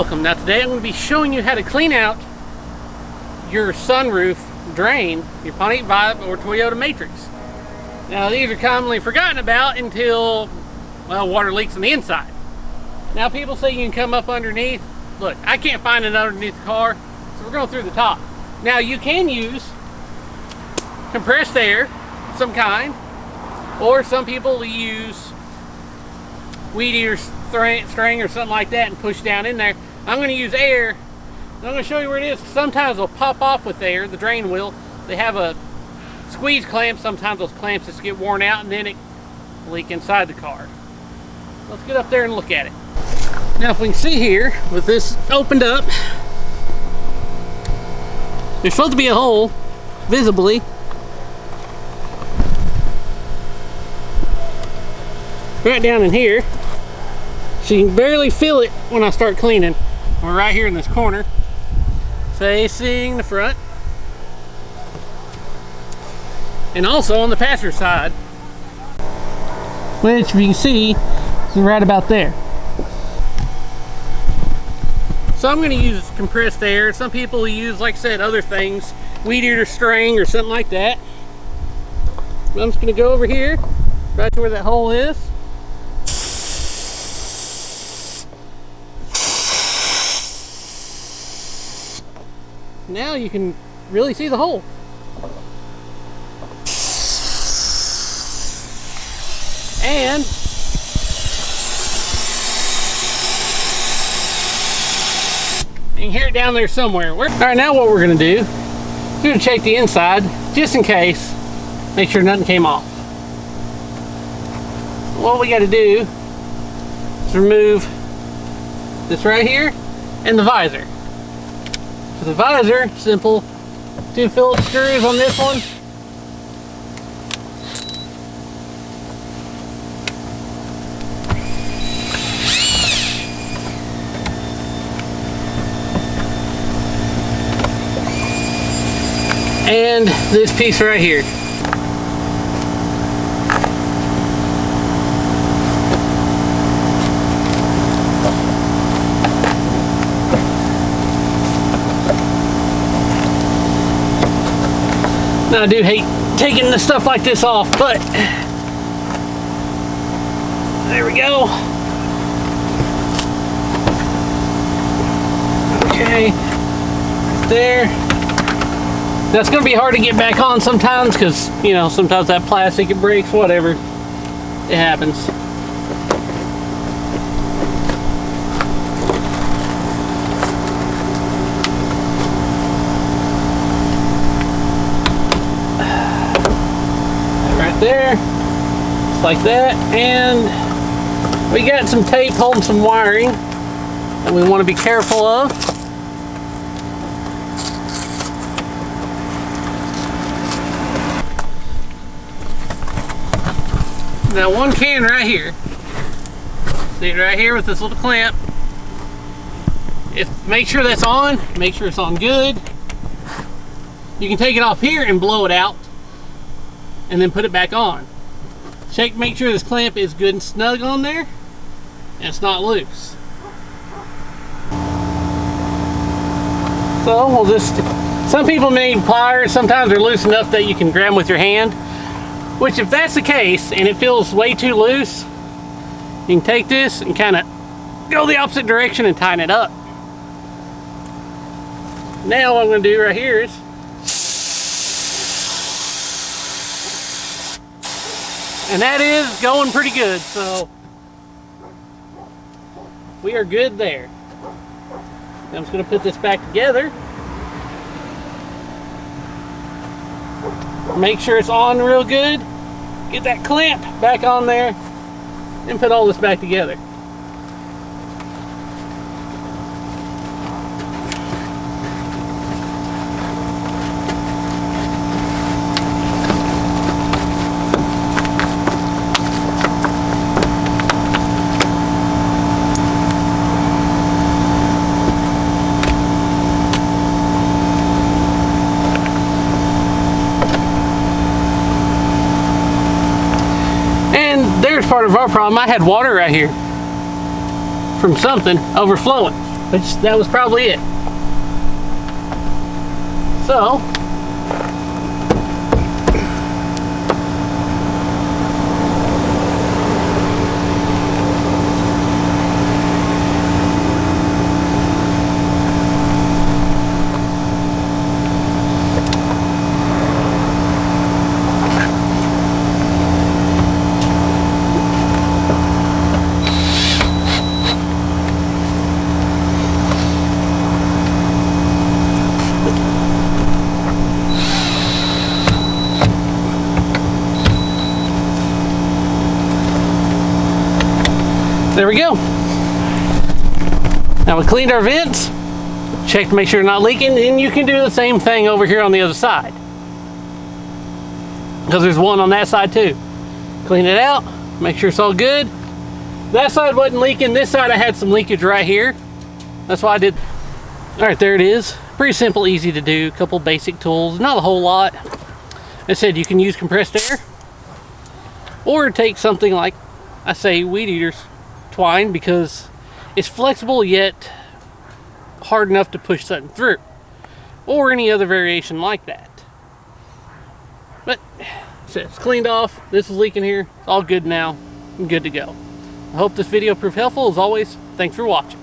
welcome. Now today I'm going to be showing you how to clean out your sunroof drain, your Pontiac Vibe or Toyota Matrix. Now these are commonly forgotten about until, well, water leaks on the inside. Now people say you can come up underneath. Look, I can't find it underneath the car, so we're going through the top. Now you can use compressed air of some kind, or some people use weed eater string or something like that and push down in there. I'm going to use air. I'm going to show you where it is. Sometimes they'll pop off with air, the drain will. They have a squeeze clamp. Sometimes those clamps just get worn out and then it leak inside the car. Let's get up there and look at it. Now if we can see here, with this opened up, there's supposed to be a hole, visibly. Right down in here. So you can barely feel it when I start cleaning. We're right here in this corner, facing the front. And also on the passenger side, which if you can see, is right about there. So I'm going to use compressed air. Some people use, like I said, other things, weed eater string or something like that. But I'm just going to go over here, right to where that hole is. Now you can really see the hole. And you can hear it down there somewhere. All right, now what we're going to do, we're going to check the inside just in case, make sure nothing came off. What we got to do is remove this right here and the visor. For the visor, simple 2 Phillips screws on this one. And this piece right here. Now I do hate taking the stuff like this off, but there we go. Okay, there. That's going to be hard to get back on sometimes because, you know, sometimes that plastic, it breaks, whatever. It happens. Right there. Just like that. And we got some tape holding some wiring that we want to be careful of. Now one can right here, see it right here with this little clamp. Make sure that's on, make sure it's on good. You can take it off here and blow it out and then put it back on. Make sure this clamp is good and snug on there and it's not loose. So we'll just, some people may need pliers, sometimes they're loose enough that you can grab them with your hand. Which if that's the case and it feels way too loose, you can take this and kind of go the opposite direction and tighten it up. Now what I'm going to do right here is and that is going pretty good, so we are good there. Now I'm just going to put this back together. Make sure it's on real good. Get that clamp back on there and put all this back together. Part of our problem, I had water right here from something overflowing. Which, that was probably it. So, there we go. Now we cleaned our vents, checked to make sure they're not leaking, and you can do the same thing over here on the other side. Because there's one on that side too. Clean it out, make sure it's all good. That side wasn't leaking, this side I had some leakage right here. That's why I did. All right, there it is. Pretty simple, easy to do, a couple basic tools, not a whole lot. I said you can use compressed air, or take something like, I say, weed eater's twine, because it's flexible yet hard enough to push something through, or any other variation like that. But so it's cleaned off, this is leaking here, it's all good now, I'm good to go. I hope this video proved helpful. As always, thanks for watching.